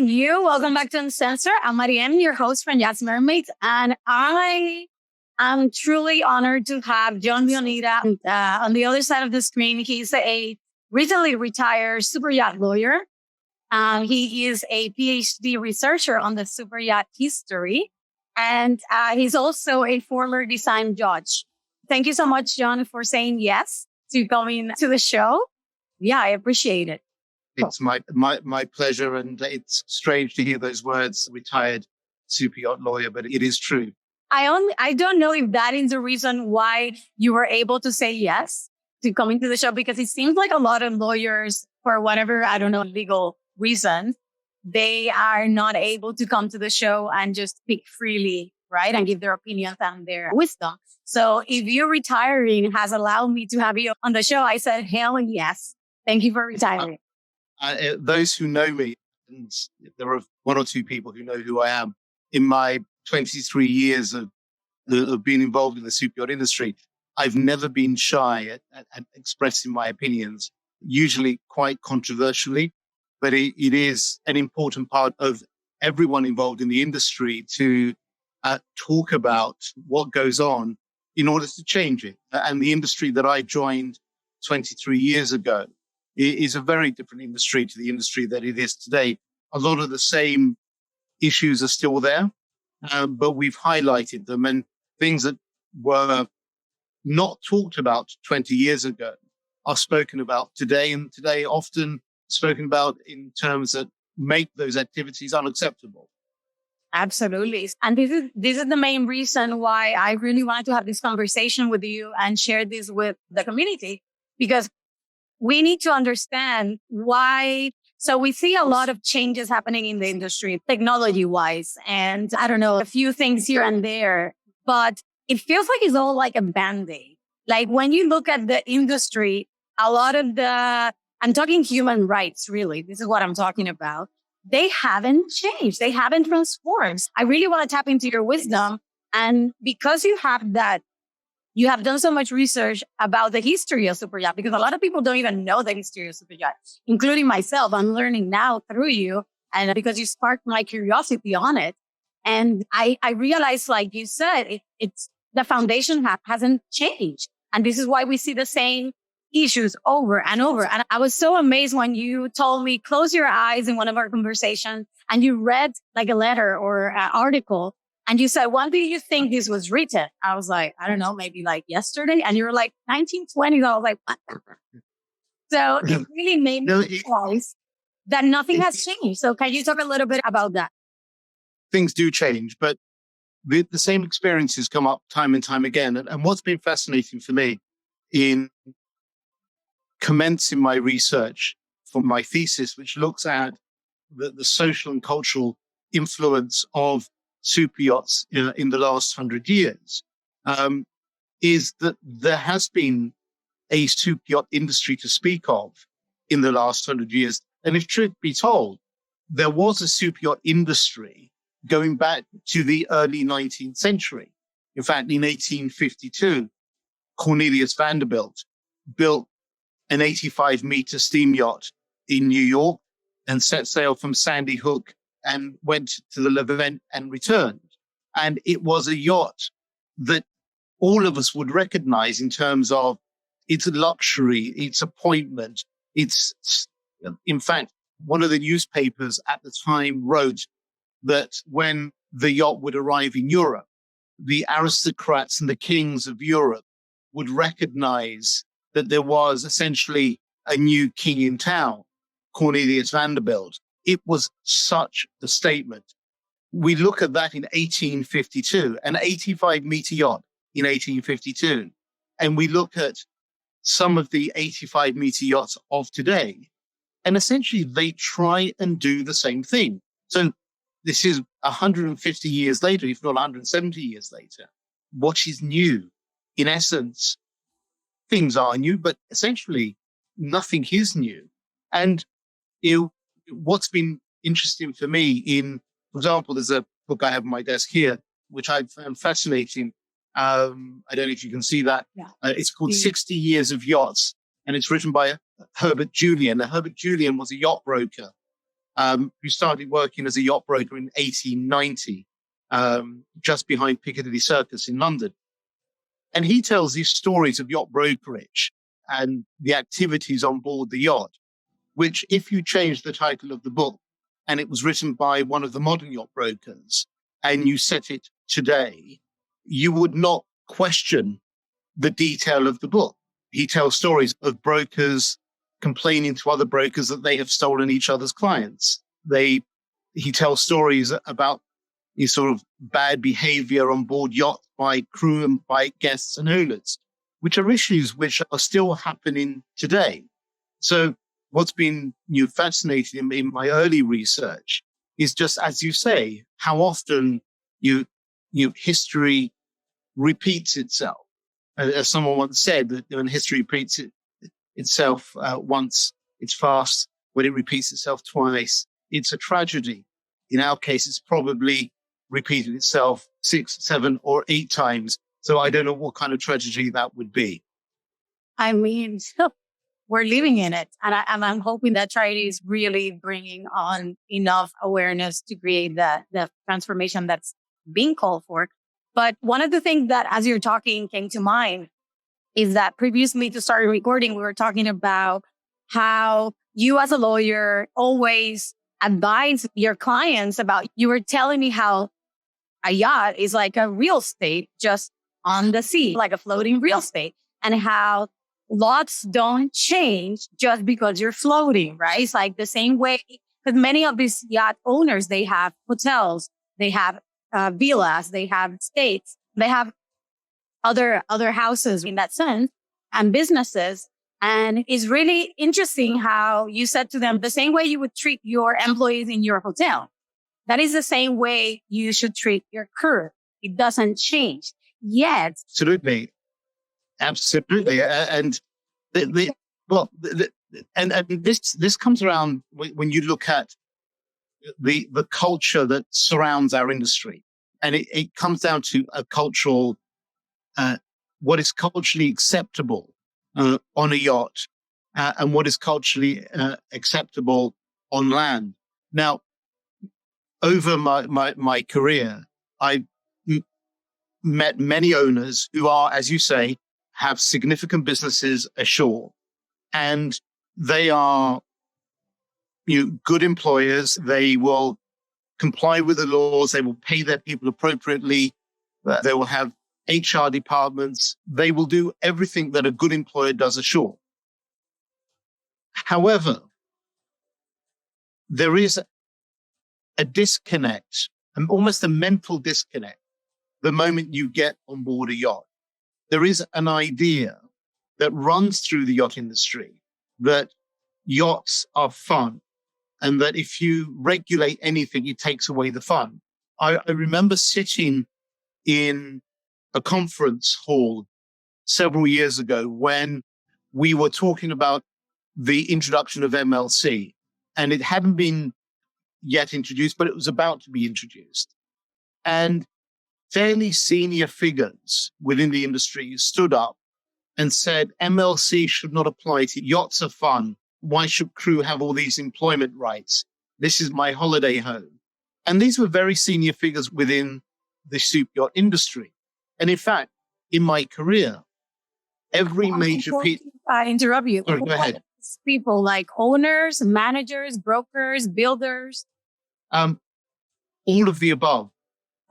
you. Welcome back to Uncensored. I'm Marien, your host from Yacht Mermaids, and I am truly honored to have John Leonida on the other side of the screen. He's a recently retired super yacht lawyer. He is a Ph.D. researcher on the super yacht history, and he's also a former design judge. Thank you so much, John, for saying yes to coming to the show. Yeah, I appreciate it. It's my pleasure, and it's strange to hear those words, retired super yacht lawyer, but it is true. I don't know if that is the reason why you were able to say yes to coming to the show, because it seems like a lot of lawyers, for whatever, I don't know, legal reason, they are not able to come to the show and just speak freely, right? And give their opinions and their wisdom. So if you retiring has allowed me to have you on the show, I said, hell yes. Thank you for retiring. Those who know me, and there are one or two people who know who I am, in my 23 years of being involved in the super yacht industry, I've never been shy at expressing my opinions, usually quite controversially, but it is an important part of everyone involved in the industry to talk about what goes on in order to change it. And the industry that I joined 23 years ago is a very different industry to the industry that it is today. A lot of the same issues are still there, but we've highlighted them, and things that were not talked about 20 years ago are spoken about today, and today often spoken about in terms that make those activities unacceptable. Absolutely. And this is the main reason why I really wanted to have this conversation with you and share this with the community, because we need to understand why. So we see a lot of changes happening in the industry, technology wise, and I don't know, a few things here and there, but it feels like it's all like a band-aid. Like when you look at the industry, a lot of I'm talking human rights, really. This is what I'm talking about. They haven't changed. They haven't transformed. I really want to tap into your wisdom. And because you have that, you have done so much research about the history of super yacht, because a lot of people don't even know the history of super yacht, including myself. I'm learning now through you, and because you sparked my curiosity on it. And I realized, like you said, it's the foundation hasn't changed. And this is why we see the same issues over and over. And I was so amazed when you told me, close your eyes in one of our conversations, and you read like a letter or an article. And you said, when do you think this was written? I was like, I don't know, maybe like yesterday. And you were like, 1920s. I was like, what? So it really made me realize that nothing has changed. So can you talk a little bit about that? Things do change, but the same experiences come up time and time again. And what's been fascinating for me in commencing my research for my thesis, which looks at the social and cultural influence of super yachts in the last 100 years, is that there has been a super yacht industry to speak of in the last 100 years. And if truth be told, there was a super yacht industry going back to the early 19th century. In fact, in 1852, Cornelius Vanderbilt built an 85-meter steam yacht in New York and set sail from Sandy Hook and went to the Levant and returned. And it was a yacht that all of us would recognize in terms of its luxury, its appointment. In fact, one of the newspapers at the time wrote that when the yacht would arrive in Europe, the aristocrats and the kings of Europe would recognize that there was essentially a new king in town, Cornelius Vanderbilt. It was such a statement. We look at that in 1852, an 85-meter yacht in 1852, and we look at some of the 85-meter yachts of today, and essentially they try and do the same thing. So this is 150 years later, if not 170 years later. What is new? In essence, things are new, but essentially nothing is new. And what's been interesting for me for example, there's a book I have on my desk here, which I found fascinating. I don't know if you can see that. Yeah. It's called 60 Years of Yachts, and it's written by Herbert Julian. Now, Herbert Julian was a yacht broker who started working as a yacht broker in 1890, just behind Piccadilly Circus in London. And he tells these stories of yacht brokerage and the activities on board the yacht, which if you change the title of the book and it was written by one of the modern yacht brokers and you set it today, you would not question the detail of the book. He tells stories of brokers complaining to other brokers that they have stolen each other's clients. He tells stories about these sort of bad behavior on board yachts by crew and by guests and owners, which are issues which are still happening today. So what's been fascinating in my early research is just, as you say, how often history repeats itself. As someone once said, that when history repeats itself once, it's fast. When it repeats itself twice, it's a tragedy. In our case, it's probably repeated itself 6, 7, or 8 times. So I don't know what kind of tragedy that would be. I mean, we're living in it. And I'm hoping that tragedy is really bringing on enough awareness to create the transformation that's being called for. But one of the things that, as you're talking, came to mind is that previously to start recording, we were talking about how you as a lawyer always advise your clients about, you were telling me how a yacht is like a real estate just on the sea, like a floating real estate, and how lots don't change just because you're floating, right? It's like the same way, because many of these yacht owners, they have hotels, they have villas, they have estates, they have other houses in that sense and businesses. And it's really interesting how you said to them, the same way you would treat your employees in your hotel, that is the same way you should treat your crew. It doesn't change yet. Absolutely. And this comes around when you look at the culture that surrounds our industry, and it comes down to a cultural, what is culturally acceptable on a yacht, and what is culturally acceptable on land. Now, over my career, I met many owners who are, as you say, have significant businesses ashore, and they are good employers. They will comply with the laws. They will pay their people appropriately. They will have HR departments. They will do everything that a good employer does ashore. However, there is a disconnect, almost a mental disconnect, the moment you get on board a yacht. There is an idea that runs through the yacht industry that yachts are fun, and that if you regulate anything, it takes away the fun. I remember sitting in a conference hall several years ago when we were talking about the introduction of MLC, and it hadn't been yet introduced, but it was about to be introduced. And fairly senior figures within the industry stood up and said, MLC should not apply to yachts are fun. Why should crew have all these employment rights? This is my holiday home. And these were very senior figures within the super yacht industry. And in fact, in my career, every major I interrupt you. Sorry, go ahead. People like owners, managers, brokers, builders. All of the above.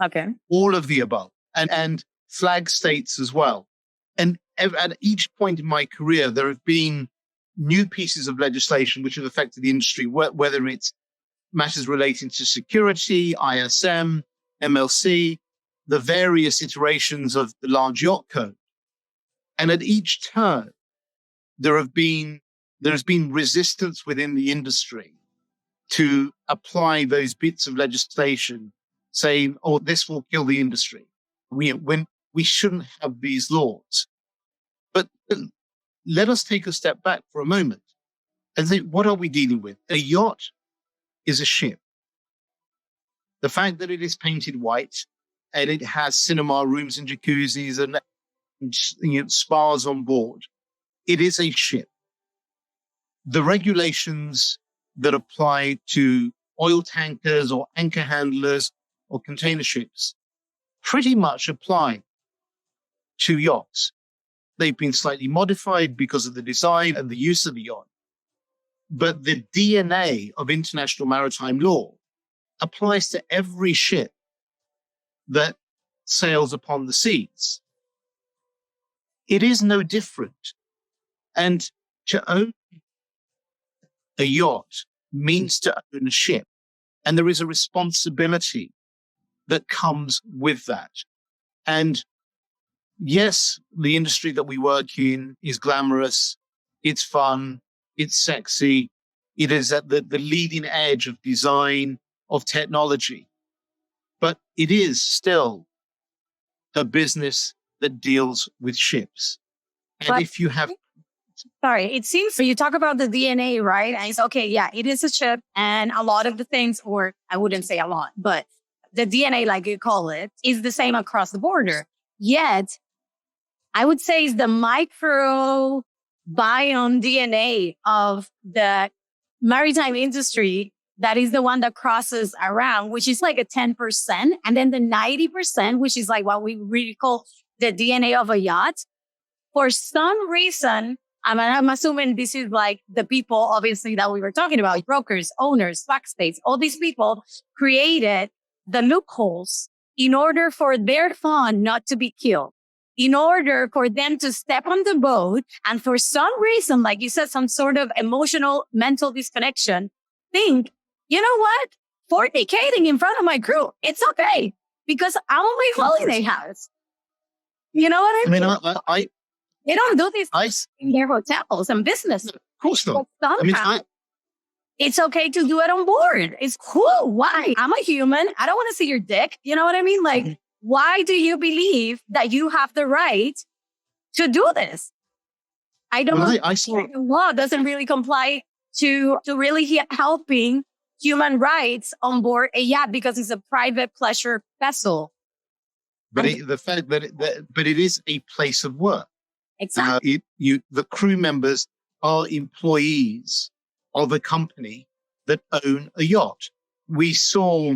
Okay. All of the above. And flag states as well. And at each point in my career, there have been new pieces of legislation which have affected the industry, whether it's matters relating to security, ISM, MLC, the various iterations of the large yacht code. And at each turn, there has been resistance within the industry to apply those bits of legislation, saying, "Oh, this will kill the industry. We shouldn't have these laws." But let us take a step back for a moment and think, what are we dealing with? A yacht is a ship. The fact that it is painted white and it has cinema rooms and jacuzzis and spas on board, it is a ship. The regulations that apply to oil tankers or anchor handlers or container ships pretty much apply to yachts. They've been slightly modified because of the design and the use of the yacht. But the DNA of international maritime law applies to every ship that sails upon the seas. It is no different. And to own a yacht means to own a ship. And there is a responsibility that comes with that. And yes, the industry that we work in is glamorous. It's fun. It's sexy. It is at the leading edge of design, of technology. But it is still a business that deals with ships. And But if you have... sorry, it seems you talk about the DNA, right? And it's okay, yeah, it is a ship, and a lot of the things, or I wouldn't say a lot, but the DNA, like you call it, is the same across the border. Yet, I would say it's the microbiome DNA of the maritime industry that is the one that crosses around, which is like a 10%. And then the 90%, which is like what we really call the DNA of a yacht. For some reason, I'm assuming this is like the people, obviously, that we were talking about, brokers, owners, backstage, all these people created the loopholes in order for their fund not to be killed, in order for them to step on the boat. And for some reason, like you said, some sort of emotional, mental disconnection, think, you know what? Fornicating in front of my crew, it's okay because I'm on my holiday house. You know what I mean? I They don't do this in their hotels and business. of course not. But somehow, it's okay to do it on board. It's cool. Why? I'm a human. I don't want to see your dick. You know what I mean? Like, why do you believe that you have the right to do this? I don't know. The law doesn't really comply to really helping human rights on board a yacht because it's a private pleasure vessel. But it is a place of work. Exactly. The crew members are employees of a company that own a yacht. I saw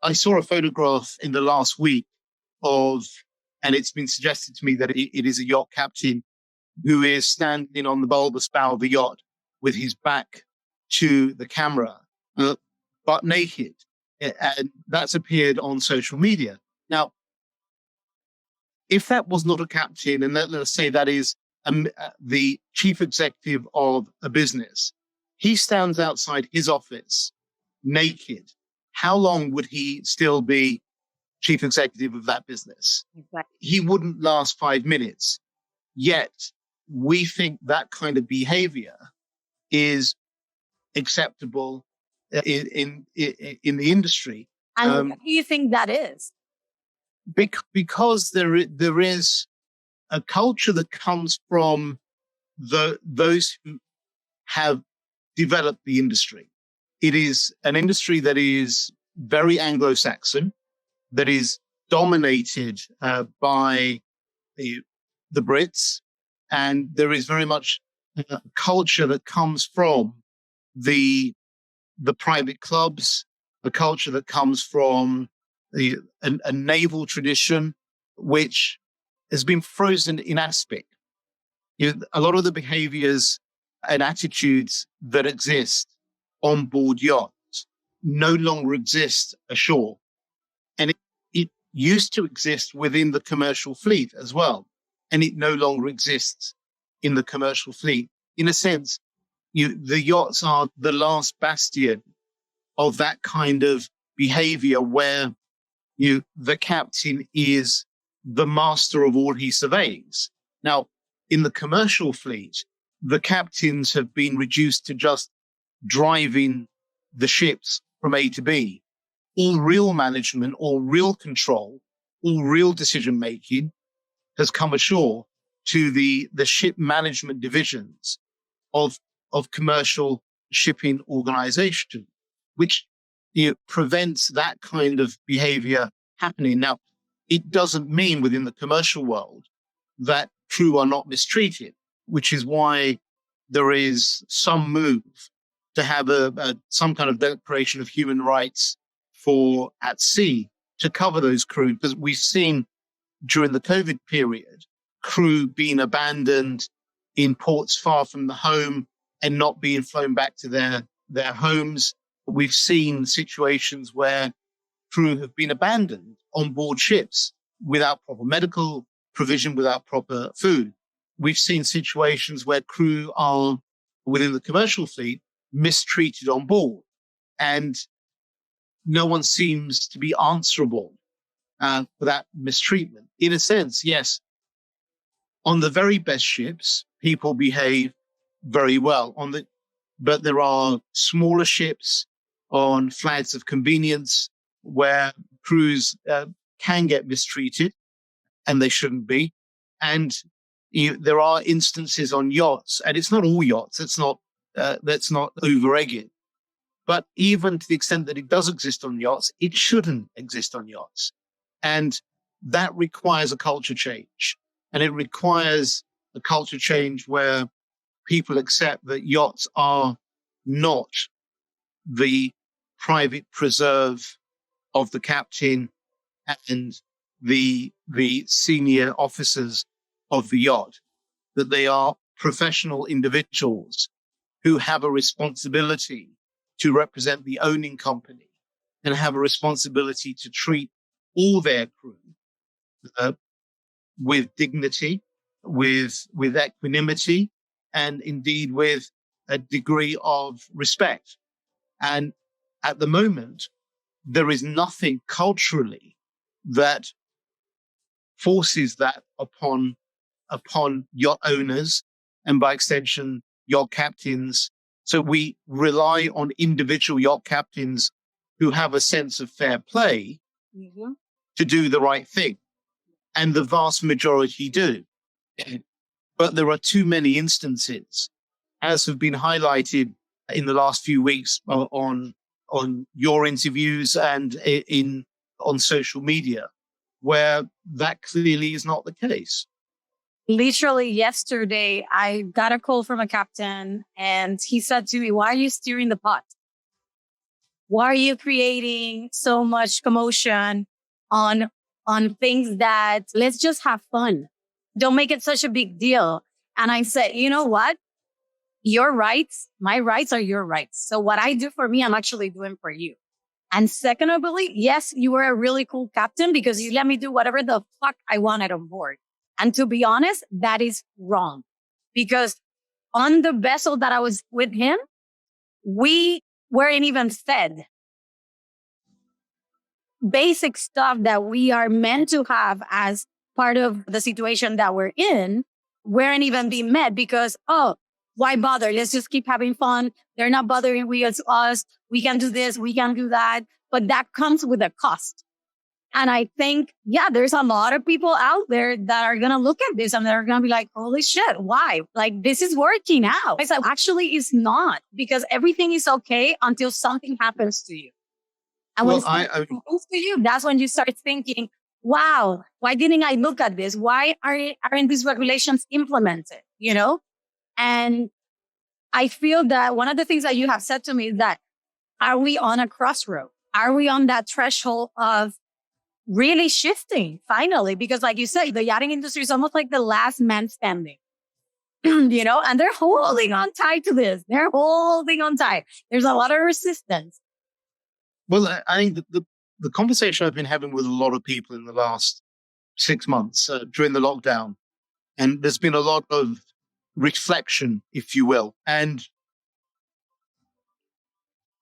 a photograph in the last week and it's been suggested to me that it is a yacht captain who is standing on the bulbous bow of the yacht with his back to the camera, but naked. And that's appeared on social media. Now, if that was not a captain, and let's say that is the chief executive of a business, he stands outside his office naked. How long would he still be chief executive of that business? Exactly. He wouldn't last 5 minutes. Yet we think that kind of behavior is acceptable in the industry. And what do you think that is? Because there is a culture that comes from those who have developed the industry. It is an industry that is very Anglo-Saxon, that is dominated by the Brits, and there is very much a culture that comes from the private clubs, a culture that comes from a naval tradition, which has been frozen in aspic. A lot of the behaviors and attitudes that exist on board yachts no longer exist ashore. And it used to exist within the commercial fleet as well. And it no longer exists in the commercial fleet. In a sense, the yachts are the last bastion of that kind of behavior where the captain is the master of all he surveys. Now, in the commercial fleet, the captains have been reduced to just driving the ships from A to B. All real management, all real control, all real decision making has come ashore to the ship management divisions of commercial shipping organization, which prevents that kind of behavior happening. Now, it doesn't mean within the commercial world that crew are not mistreated, which is why there is some move to have some kind of declaration of human rights for at sea to cover those crew, because we've seen during the COVID period, crew being abandoned in ports far from the home and not being flown back to their homes. We've seen situations where crew have been abandoned on board ships without proper medical provision, without proper food. We've seen situations where crew are within the commercial fleet mistreated on board, and no one seems to be answerable for that mistreatment. In a sense, yes, on the very best ships, people behave very well. But there are smaller ships on flags of convenience where crews can get mistreated, and they shouldn't be. And there are instances on yachts, and it's not all yachts. Let's not over-egg it. But even to the extent that it does exist on yachts, it shouldn't exist on yachts. And that requires a culture change. And it requires a culture change where people accept that yachts are not the private preserve of the captain and the senior officers of the yacht, that they are professional individuals who have a responsibility to represent the owning company and have a responsibility to treat all their crew with dignity, with equanimity, and indeed with a degree of respect. And at the moment, there is nothing culturally that forces that upon yacht owners and by extension, yacht captains. So we rely on individual yacht captains who have a sense of fair play to do the right thing. And the vast majority do. But there are too many instances, as have been highlighted in the last few weeks on your interviews and on social media, where that clearly is not the case. Literally yesterday, I got a call from a captain and he said to me, "Why are you steering the pot? Why are you creating so much commotion on things that let's just have fun? Don't make it such a big deal." And I said, you know what? Your rights, my rights are your rights. So what I do for me, I'm actually doing for you. And secondly, yes, you were a really cool captain because you let me do whatever the fuck I wanted on board. And to be honest, that is wrong, because on the vessel that I was with him, we weren't even fed basic stuff that we are meant to have as part of the situation that we're in, weren't even being met because, why bother? Let's just keep having fun. They're not bothering us. We can do this. We can do that. But that comes with a cost. And I think, there's a lot of people out there that are going to look at this and they're going to be like, holy shit, why? Like, this is working out. I said, actually, it's not, because everything is okay until something happens to you. And when something happens to you, that's when you start thinking, wow, why didn't I look at this? Why aren't these regulations implemented? You know? And I feel that one of the things that you have said to me is that, are we on a crossroad? Are we on that threshold of really shifting finally? Because like you said, the yachting industry is almost like the last man standing, you know, and they're holding on tight to this. They're holding on tight. There's a lot of resistance. Well, I think the conversation I've been having with a lot of people in the last 6 months during the lockdown, and there's been a lot of reflection, if you will. And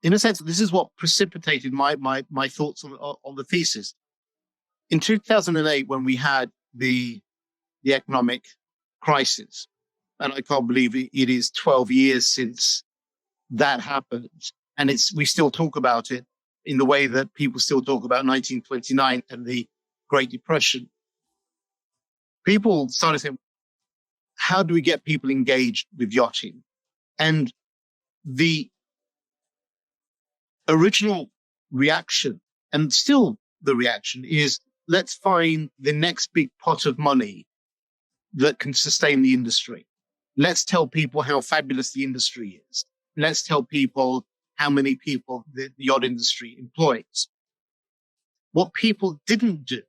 in a sense, this is what precipitated my thoughts on the thesis. In 2008, when we had the economic crisis, and I can't believe it is 12 years since that happened, and we still talk about it in the way that people still talk about 1929 and the Great Depression. People started saying, how do we get people engaged with yachting? And the original reaction, and still the reaction, is let's find the next big pot of money that can sustain the industry. Let's tell people how fabulous the industry is. let's tell people how many people the yacht industry employs. What people didn't do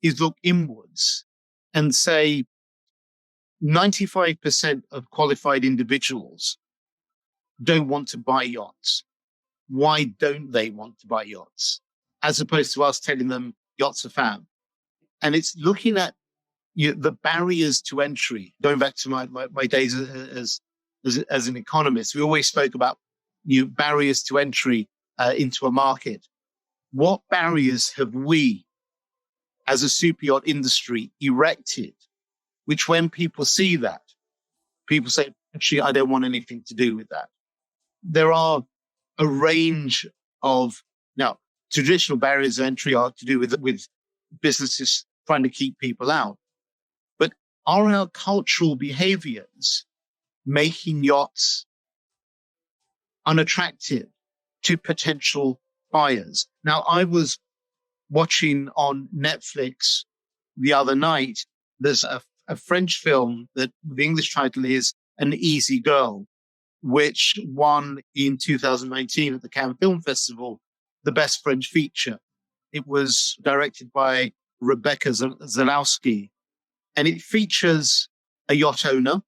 is look inwards and say 95% of qualified individuals don't want to buy yachts. Why don't they want to buy yachts? As opposed to us telling them yachts are fab. And it's looking at the barriers to entry. Going back to my days as an economist, we always spoke about barriers to entry into a market. What barriers have we, as a super yacht industry, erected, which when people see that, people say, actually, I don't want anything to do with that. There are a range of, now, traditional barriers of entry are to do with businesses trying to keep people out. But are our cultural behaviors making yachts unattractive to potential buyers? Now, I was watching on Netflix the other night, there's a French film that the English title is An Easy Girl, which won in 2019 at the Cannes Film Festival the best French feature. It was directed by Rebecca Zalowski, and it features a yacht owner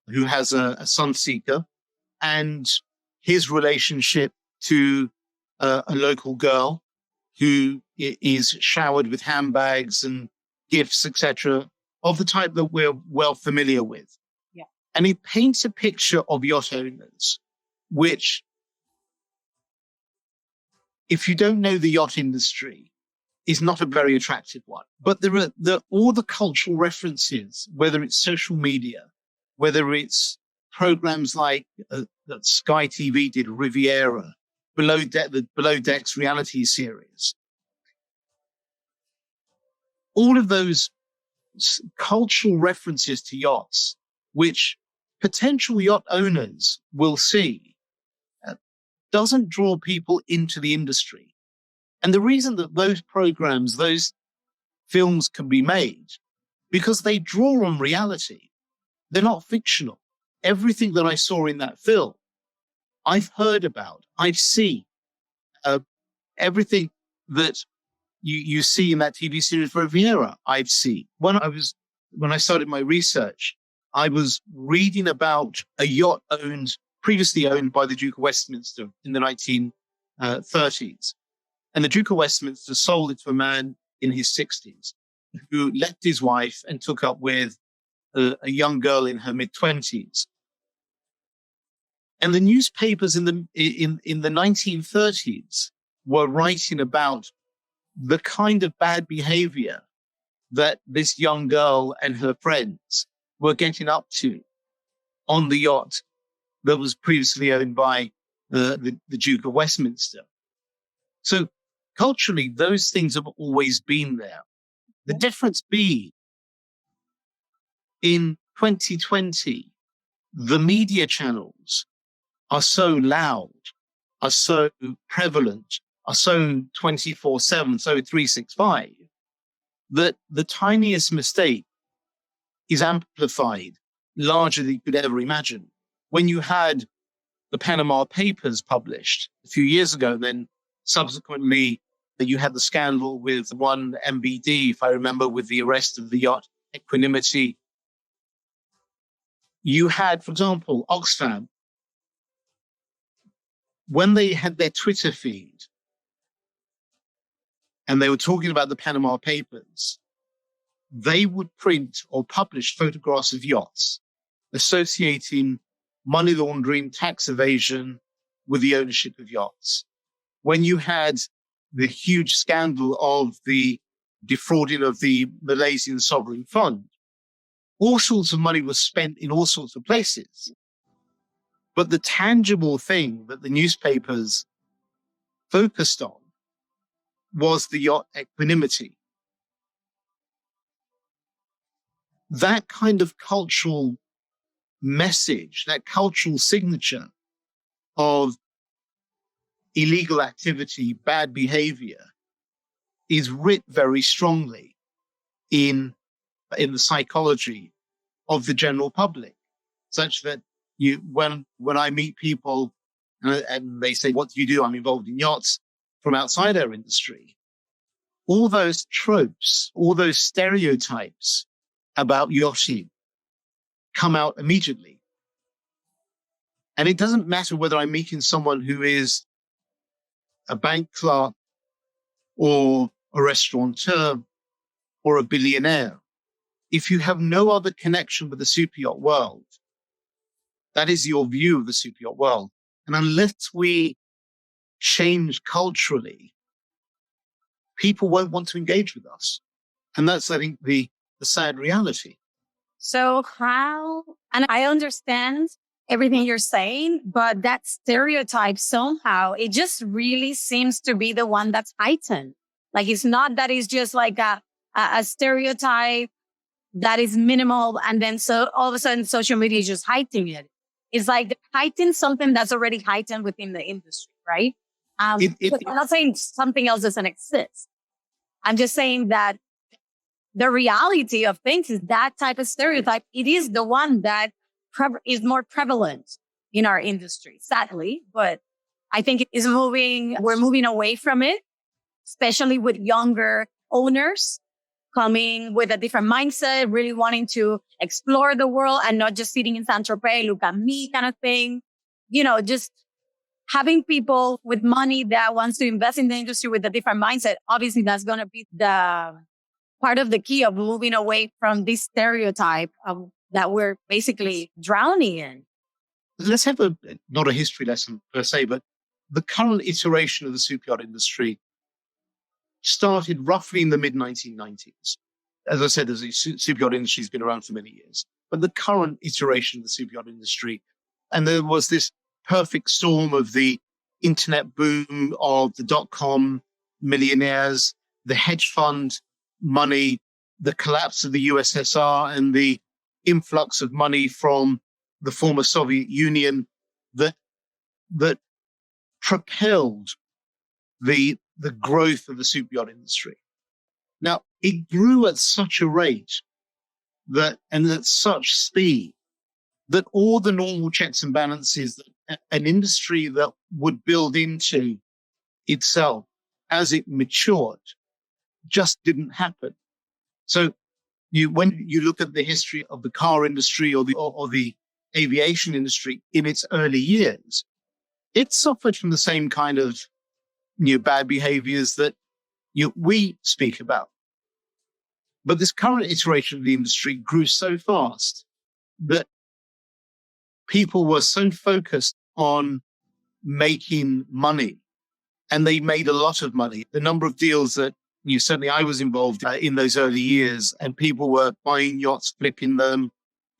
who has a sunseeker and his relationship to a local girl who is showered with handbags and gifts, etc., of the type that we're well familiar with. Yeah. And it paints a picture of yacht owners, which, if you don't know the yacht industry, is not a very attractive one. But there are all the cultural references, whether it's social media, whether it's programs like that Sky TV did, Riviera, the Below Decks reality series. All of those cultural references to yachts, which potential yacht owners will see, doesn't draw people into the industry. And the reason that those programs, those films can be made, because they draw on reality. They're not fictional. Everything that I saw in that film, I've heard about, I've seen. Everything that you see in that TV series Riviera, I've seen. When I started my research, I was reading about a yacht previously owned by the Duke of Westminster in the 1930s. And the Duke of Westminster sold it to a man in his 60s who left his wife and took up with a young girl in her mid-20s. And the newspapers in the 1930s were writing about the kind of bad behavior that this young girl and her friends were getting up to on the yacht that was previously owned by the Duke of Westminster. So culturally, those things have always been there. The difference being, in 2020, the media channels are so loud, are so prevalent, are so 24/7, so 365, that the tiniest mistake is amplified larger than you could ever imagine. When you had the Panama Papers published a few years ago, then subsequently you had the scandal with one MBD, if I remember, with the arrest of the yacht Equanimity. You had, for example, Oxfam, when they had their Twitter feed and they were talking about the Panama Papers, they would print or publish photographs of yachts associating money laundering, tax evasion with the ownership of yachts. When you had the huge scandal of the defrauding of the Malaysian sovereign fund, all sorts of money was spent in all sorts of places. But the tangible thing that the newspapers focused on was the yacht Equanimity. That kind of cultural message, that cultural signature of illegal activity, bad behavior, is writ very strongly in the psychology of the general public, such that When I meet people and they say, "What do you do?" I'm involved in yachts from outside our industry. All those tropes, all those stereotypes about yachting come out immediately. And it doesn't matter whether I'm meeting someone who is a bank clerk or a restaurateur or a billionaire. If you have no other connection with the super yacht world, that is your view of the super yacht world. And unless we change culturally, people won't want to engage with us. And that's, I think, the sad reality. So how, and I understand everything you're saying, but that stereotype somehow, it just really seems to be the one that's heightened. Like, it's not that it's just like a stereotype that is minimal. And then so all of a sudden social media is just heightening it. It's like heighten something that's already heightened within the industry, right? I'm not saying something else doesn't exist. I'm just saying that the reality of things is that type of stereotype. It is the one that is more prevalent in our industry, sadly. But I think it is we're moving away from it, especially with younger owners coming with a different mindset, really wanting to explore the world and not just sitting in Saint-Tropez, look at me kind of thing. Just having people with money that wants to invest in the industry with a different mindset. Obviously, that's going to be the part of the key of moving away from this stereotype that we're basically drowning in. Let's have not a history lesson per se, but the current iteration of the super yacht industry started roughly in the mid-1990s. As I said, the super yacht industry has been around for many years. But the current iteration of the super yacht industry, and there was this perfect storm of the internet boom, of the dot-com millionaires, the hedge fund money, the collapse of the USSR, and the influx of money from the former Soviet Union that propelled the growth of the super yacht industry. Now, it grew at such a rate and at such speed that all the normal checks and balances that an industry that would build into itself as it matured just didn't happen. So when you look at the history of the car industry or the aviation industry in its early years, it suffered from the same kind of bad behaviors that we speak about. But this current iteration of the industry grew so fast that people were so focused on making money, and they made a lot of money. The number of deals that certainly I was involved in those early years, and people were buying yachts, flipping them,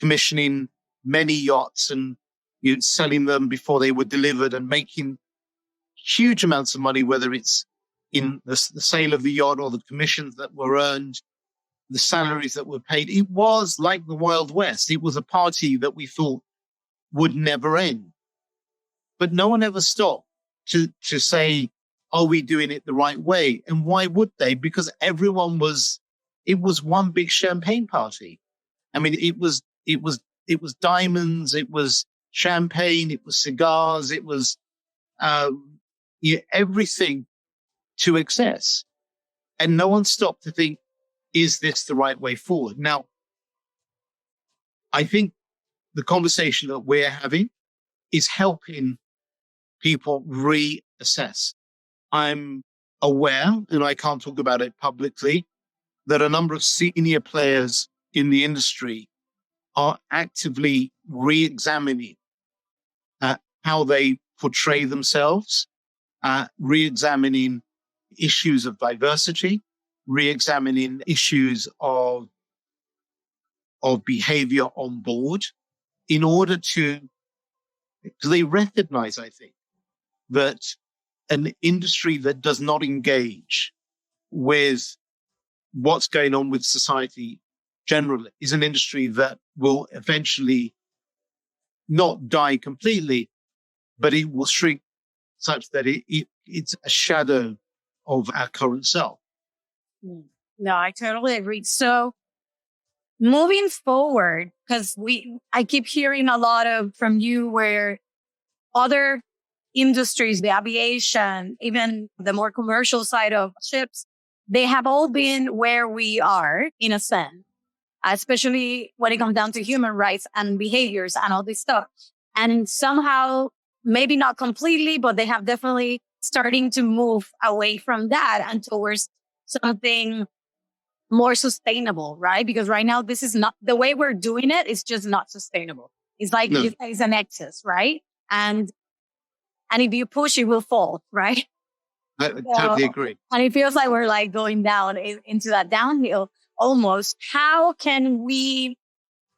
commissioning many yachts and selling them before they were delivered and making huge amounts of money, whether it's in the sale of the yacht or the commissions that were earned, the salaries that were paid. It was like the Wild West. It was a party that we thought would never end. But no one ever stopped to say, are we doing it the right way? And why would they? Because it was one big champagne party. I mean, it was diamonds, it was champagne, it was cigars, it was everything to excess. And no one stopped to think, is this the right way forward? Now, I think the conversation that we're having is helping people reassess. I'm aware, and I can't talk about it publicly, that a number of senior players in the industry are actively re-examining how they portray themselves, re-examining issues of diversity, re-examining issues of behavior on board, in order to they recognize, I think, that an industry that does not engage with what's going on with society generally is an industry that will eventually not die completely, but it will shrink such that it's a shadow of our current self. No, I totally agree. So moving forward, because I keep hearing a lot from you where other industries, the aviation, even the more commercial side of ships, they have all been where we are in a sense, especially when it comes down to human rights and behaviors and all this stuff. And somehow, maybe not completely, but they have definitely starting to move away from that and towards something more sustainable, right? Because right now, this is not the way we're doing it. It's just not sustainable. It's like No, it's an excess, right? And if you push, it will fall, right? I totally agree. And it feels like we're like going down into that downhill almost. How can we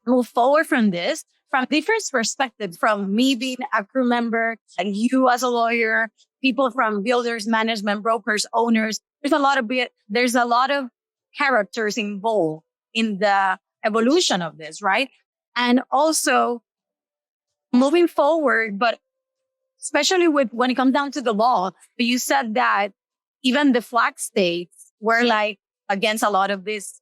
move forward from this from different perspectives? From me being a crew member and you as a lawyer, people from builders, management, brokers, owners. There's a lot of characters involved in the evolution of this, right? And also moving forward, but especially with when it comes down to the law. But you said that even the flag states were like against a lot of these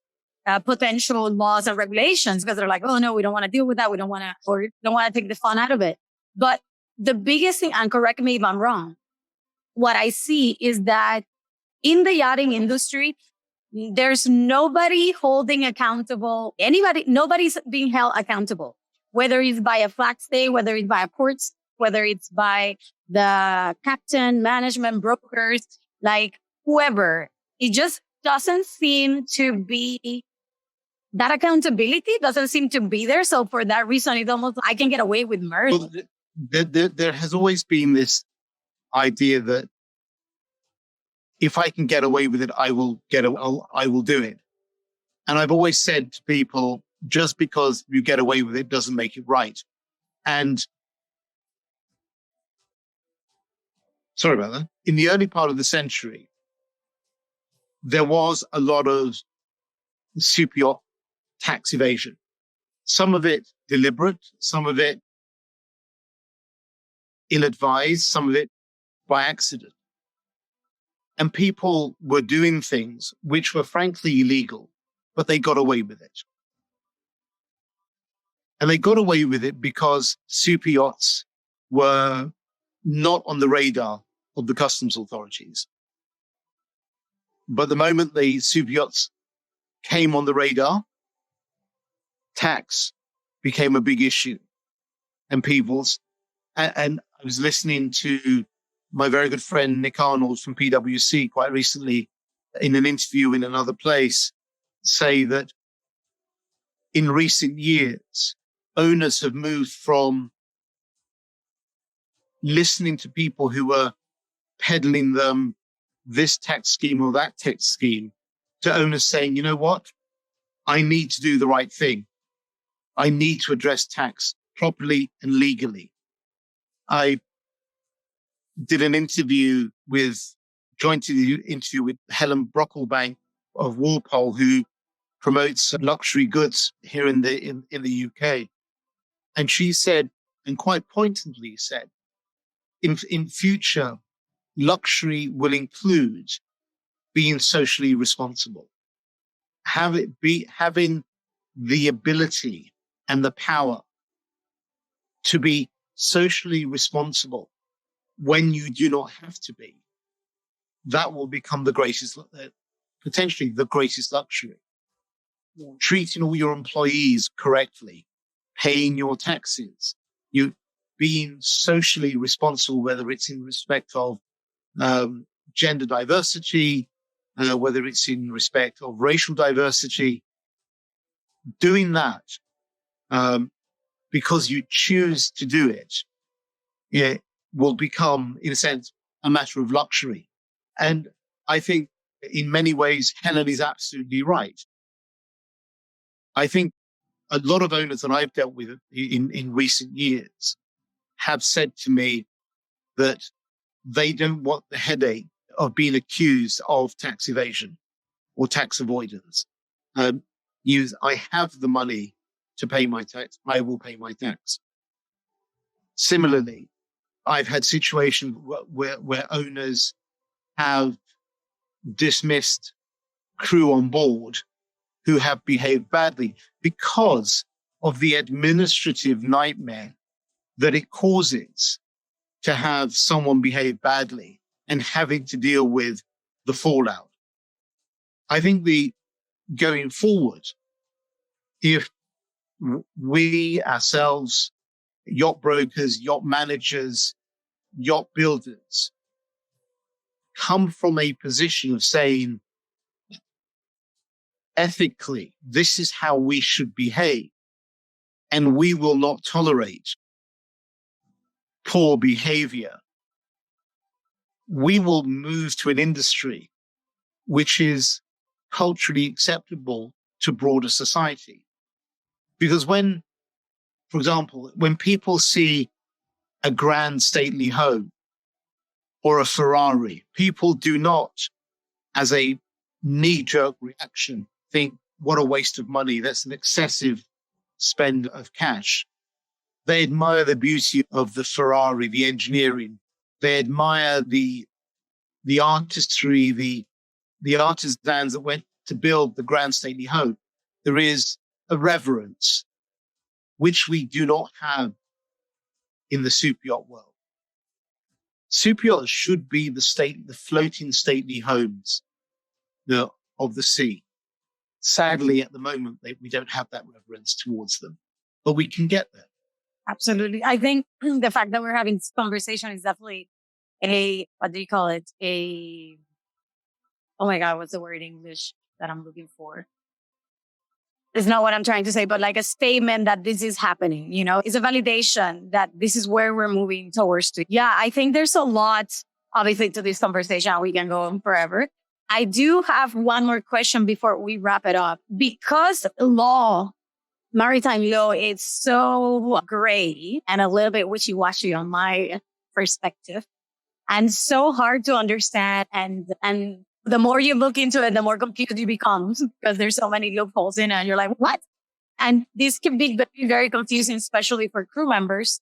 potential laws and regulations because they're like, oh no, we don't want to deal with that. We don't want to, or don't want to take the fun out of it. But the biggest thing, and correct me if I'm wrong, what I see is that in the yachting industry, there's nobody holding accountable nobody's being held accountable, whether it's by a flag state, whether it's by a port, whether it's by the captain, management, brokers, like whoever. It just doesn't seem to be, that accountability doesn't seem to be there. So for that reason, it's almost, I can get away with murder. Well, there has always been this idea that if I can get away with it, I will do it. And I've always said to people, just because you get away with it doesn't make it right. And sorry about that. In the early part of the century, there was a lot of super yacht tax evasion. Some of it deliberate, some of it ill-advised, some of it by accident. And people were doing things which were frankly illegal, but they got away with it. And they got away with it because super yachts were not on the radar of the customs authorities. But the moment the super yachts came on the radar, tax became a big issue. And and I was listening to my very good friend Nick Arnold from PwC quite recently in an interview in another place say that in recent years, owners have moved from listening to people who were peddling them this tax scheme or that tax scheme to owners saying, you know what? I need to do the right thing. I need to address tax properly and legally. I did an joint interview with Helen Brocklebank of Walpole, who promotes luxury goods here in the UK. And she said, and quite pointedly said, in future, luxury will include being socially responsible. Having the ability and the power to be socially responsible when you do not have to be. That will become potentially the greatest luxury. Yeah. Treating all your employees correctly, paying your taxes, you being socially responsible, whether it's in respect of gender diversity, whether it's in respect of racial diversity, doing that because you choose to do it, it will become, in a sense, a matter of luxury. And I think in many ways, Helen is absolutely right. I think a lot of owners that I've dealt with in recent years have said to me that they don't want the headache of being accused of tax evasion or tax avoidance. I have the money to pay my tax. I will pay my tax. Similarly, I've had situations where owners have dismissed crew on board who have behaved badly because of the administrative nightmare that it causes to have someone behave badly and having to deal with the fallout. I think going forward, if we ourselves, yacht brokers, yacht managers, yacht builders, come from a position of saying, ethically, this is how we should behave, and we will not tolerate poor behavior, we will move to an industry which is culturally acceptable to broader society. Because for example, when people see a grand stately home or a Ferrari, people do not, as a knee-jerk reaction, think, what a waste of money. That's an excessive spend of cash. They admire the beauty of the Ferrari, the engineering. They admire the artistry, the artisans that went to build the grand stately home. There is a reverence which we do not have in the super yacht world. Super yachts should be the floating stately homes of the sea. Sadly, at the moment, we don't have that reverence towards them, but we can get there. Absolutely. I think the fact that we're having this conversation is definitely what do you call it? Oh my God, what's the word in English that I'm looking for? It's not what I'm trying to say, but like a statement that this is happening, it's a validation that this is where we're moving towards to. Yeah, I think there's a lot, obviously, to this conversation. We can go on forever. I do have one more question before we wrap it up. Because maritime law is so gray and a little bit wishy-washy on my perspective and so hard to understand. And the more you look into it, the more confused you become because there's so many loopholes in it. And you're like, what? And this can be very, very confusing, especially for crew members,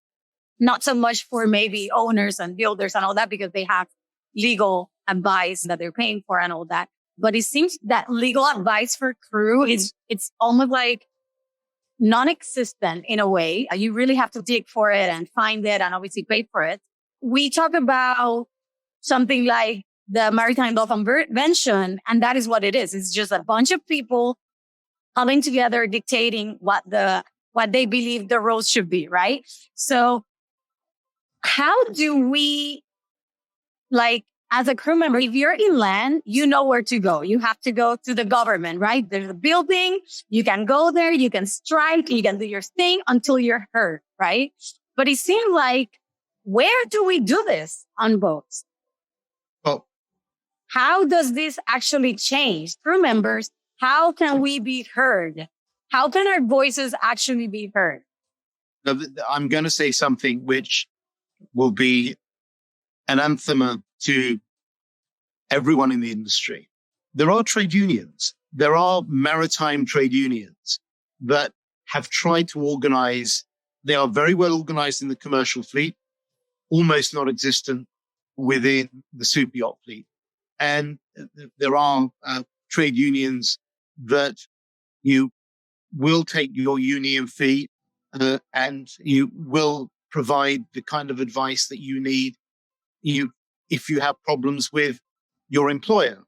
not so much for maybe owners and builders and all that, because they have legal advice that they're paying for and all that. But it seems that legal advice for crew it's almost like non-existent in a way. You really have to dig for it and find it and obviously pay for it. We talk about something like the Maritime Law Convention, and that is what it is. It's just a bunch of people coming together, dictating what they believe the rules should be, right? So how do we, as a crew member, if you're inland, you know where to go. You have to go to the government, right? There's a building. You can go there. You can strike. You can do your thing until you're heard, right? But it seems like, where do we do this on boats? Well, how does this actually change? Crew members, how can we be heard? How can our voices actually be heard? I'm going to say something which will be an anathema to everyone in the industry. There are trade unions. There are maritime trade unions that have tried to organize. They are very well organized in the commercial fleet, almost not existent within the super yacht fleet. And there are trade unions that you will take your union fee and you will provide the kind of advice that you need. If you have problems with your employer,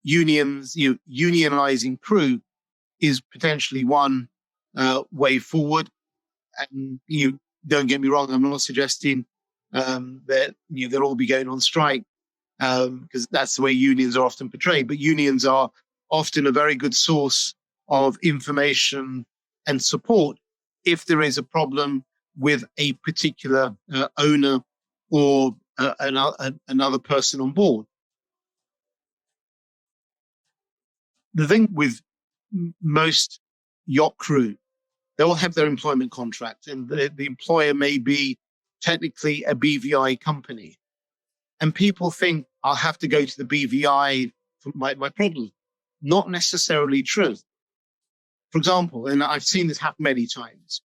unionizing crew is potentially one way forward. And you don't get me wrong, I'm not suggesting that they'll all be going on strike because that's the way unions are often portrayed. But unions are often a very good source of information and support if there is a problem with a particular owner or another person on board. The thing with most yacht crew, they all have their employment contract, and the employer may be technically a BVI company. And people think, I'll have to go to the BVI for my problem. Not necessarily true. For example, and I've seen this happen many times,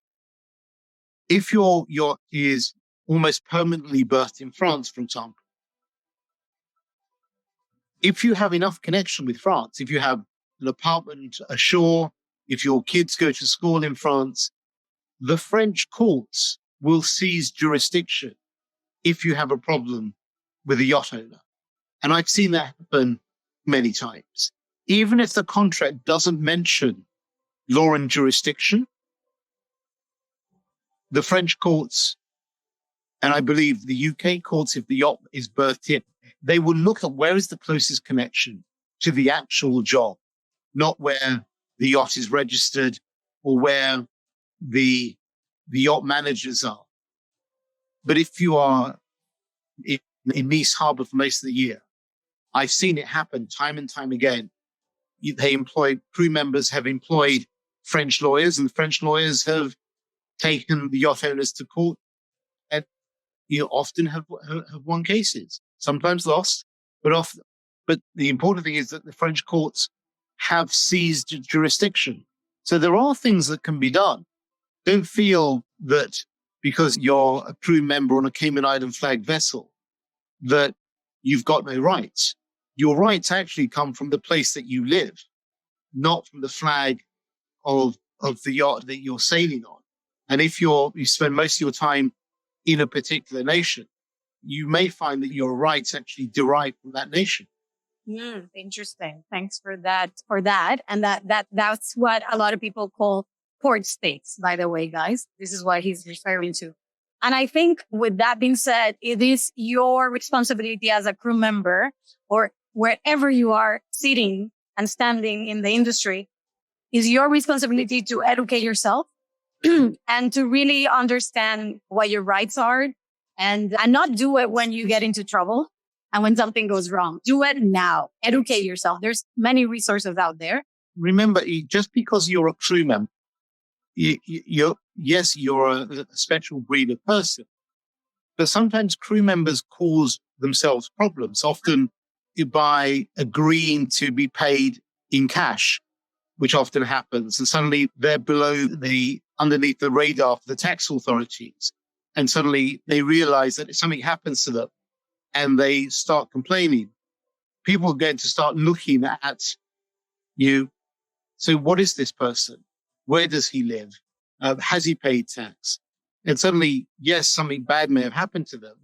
if your yacht is almost permanently berthed in France, for example, if you have enough connection with France, if you have an apartment ashore, if your kids go to school in France, the French courts will seize jurisdiction if you have a problem with a yacht owner. And I've seen that happen many times. Even if the contract doesn't mention law and jurisdiction, the French courts, and I believe the UK courts, if the yacht is berthed in, they will look at where is the closest connection to the actual job, not where the yacht is registered or where the yacht managers are. But if you are in Nice Harbor for most of the year, I've seen it happen time and time again. Crew members have employed French lawyers, and the French lawyers have taken the yacht owners to court, and often have won cases, sometimes lost, but often. But the important thing is that the French courts have seized jurisdiction. So there are things that can be done. Don't feel that because you're a crew member on a Cayman Island flag vessel that you've got no rights. Your rights actually come from the place that you live, not from the flag of the yacht that you're sailing on. And if you spend most of your time in a particular nation, you may find that your rights actually derive from that nation. Interesting. Thanks for that. And that's what a lot of people call port states, by the way, guys. This is what he's referring to. And I think with that being said, it is your responsibility as a crew member or wherever you are sitting and standing in the industry, is your responsibility to educate yourself and to really understand what your rights are and not do it when you get into trouble and when something goes wrong. Do it now. Educate yourself. There's many resources out there. Remember, just because you're a crew member, you're a special breed of person, but sometimes crew members cause themselves problems, often by agreeing to be paid in cash, which often happens. And suddenly they're underneath the radar for the tax authorities. And suddenly they realize that if something happens to them and they start complaining, people are going to start looking at you. So what is this person? Where does he live? Has he paid tax? And suddenly, yes, something bad may have happened to them,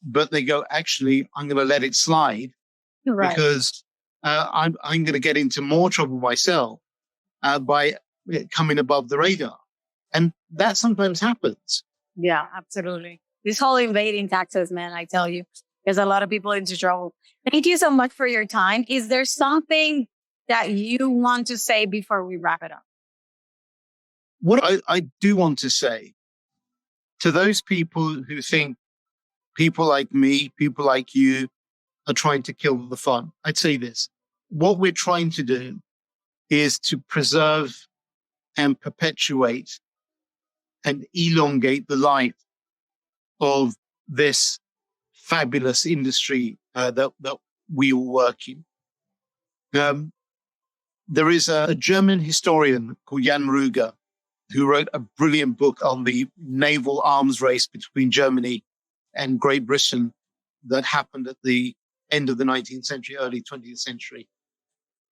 but they go, actually, I'm going to let it slide because I'm going to get into more trouble myself by coming above the radar. And that sometimes happens. Yeah, absolutely. This whole evading taxes, man, I tell you, there's a lot of people into trouble. Thank you so much for your time. Is there something that you want to say before we wrap it up? What I do want to say to those people who think people like me, people like you are trying to kill the fun, I'd say this. What we're trying to do is to preserve and perpetuate and elongate the life of this fabulous industry that we all work in. There is a German historian called Jan Ruger who wrote a brilliant book on the naval arms race between Germany and Great Britain that happened at the end of the 19th century, early 20th century.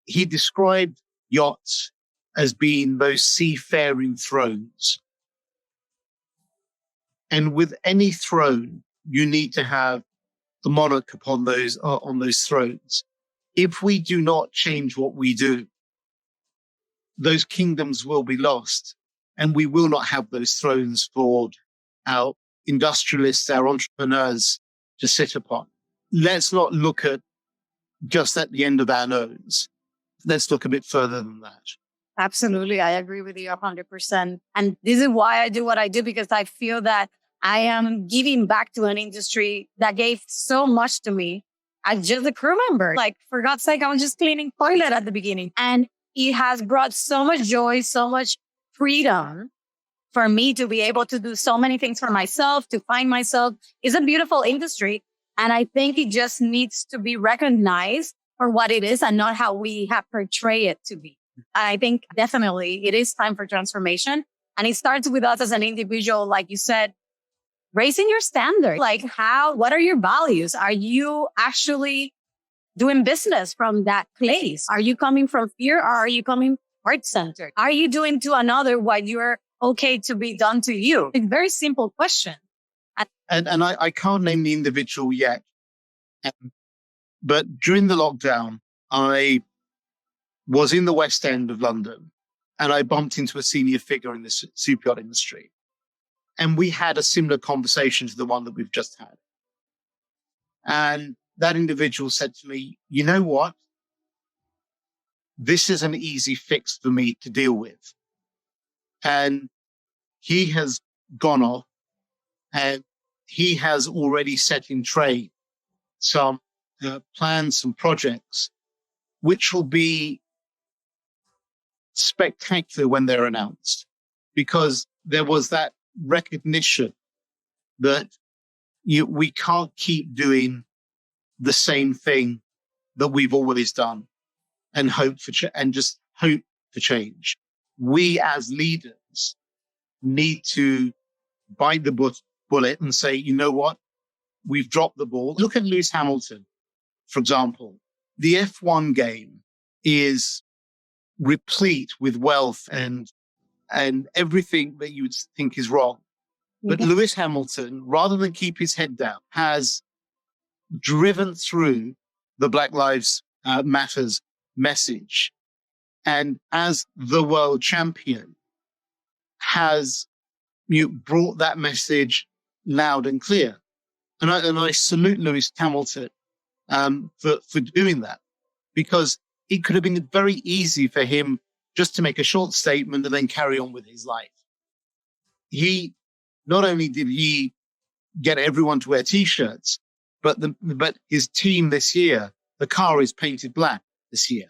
He described yachts as being those seafaring thrones. And with any throne, you need to have the monarch upon those on those thrones. If we do not change what we do, those kingdoms will be lost, and we will not have those thrones for our industrialists, our entrepreneurs to sit upon. Let's not look at just at the end of our nose. Let's look a bit further than that. Absolutely. I agree with you 100%. And this is why I do what I do, because I feel that I am giving back to an industry that gave so much to me as just a crew member. Like, for God's sake, I was just cleaning toilet at the beginning. And it has brought so much joy, so much freedom for me to be able to do so many things for myself, to find myself. It's a beautiful industry. And I think it just needs to be recognized for what it is and not how we have portrayed it to be. I think definitely it is time for transformation. And it starts with us as an individual, like you said, raising your standard. Like what are your values? Are you actually doing business from that place? Are you coming from fear, or are you coming heart-centered? Are you doing to another what you're okay to be done to you? It's a very simple question. And I can't name the individual yet, but during the lockdown, I was in the West End of London and I bumped into a senior figure in the super yacht industry. And we had a similar conversation to the one that we've just had. And that individual said to me, you know what? This is an easy fix for me to deal with. And he has gone off and he has already set in train some plans, some projects, which will be spectacular when they're announced, because there was that recognition that we can't keep doing the same thing that we've always done and just hope for change. We as leaders need to bite the bullet and say, you know what? We've dropped the ball. Look at Lewis Hamilton, for example. The F1 game is replete with wealth and everything that you would think is wrong. But Lewis Hamilton, rather than keep his head down, has driven through the Black Lives Matters message. And as the world champion, has brought that message loud and clear. And I salute Lewis Hamilton for doing that, because it could have been very easy for him just to make a short statement and then carry on with his life. He not only did he get everyone to wear T-shirts, but his team this year, the car is painted black this year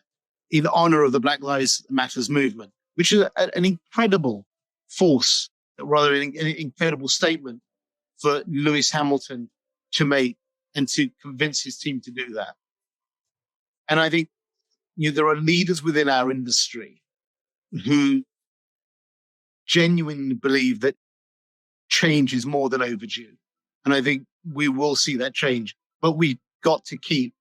in honor of the Black Lives Matters movement, which is an incredible force, rather an incredible statement for Lewis Hamilton to make and to convince his team to do that. And I think there are leaders within our industry who genuinely believe that change is more than overdue. And I think we will see that change, but we've got to keep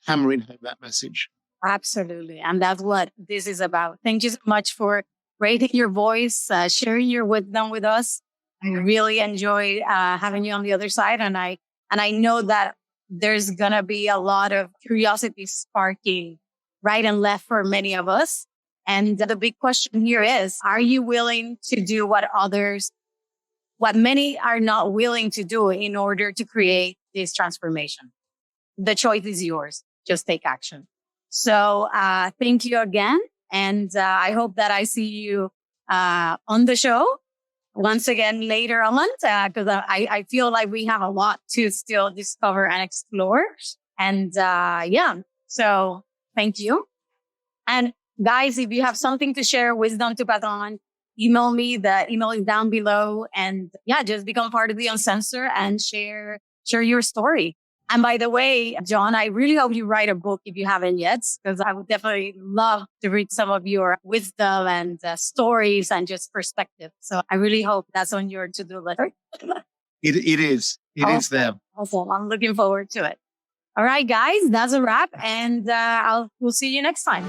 hammering home that message. Absolutely. And that's what this is about. Thank you so much for raising your voice, sharing your wisdom with us. I really enjoyed having you on the other side. And I know that there's going to be a lot of curiosity sparking right and left for many of us. And the big question here is, are you willing to do what many are not willing to do in order to create this transformation? The choice is yours. Just take action. So thank you again. And I hope that I see you on the show once again later on, because I feel like we have a lot to still discover and explore. And so thank you. And guys, if you have something to share, wisdom to pass on, email me. The email is down below. And just become part of the Uncensored and share your story. And by the way, John, I really hope you write a book if you haven't yet, because I would definitely love to read some of your wisdom and stories and just perspective. So I really hope that's on your to-do list. It is. It is there. Awesome. I'm looking forward to it. All right, guys, that's a wrap. And we'll see you next time.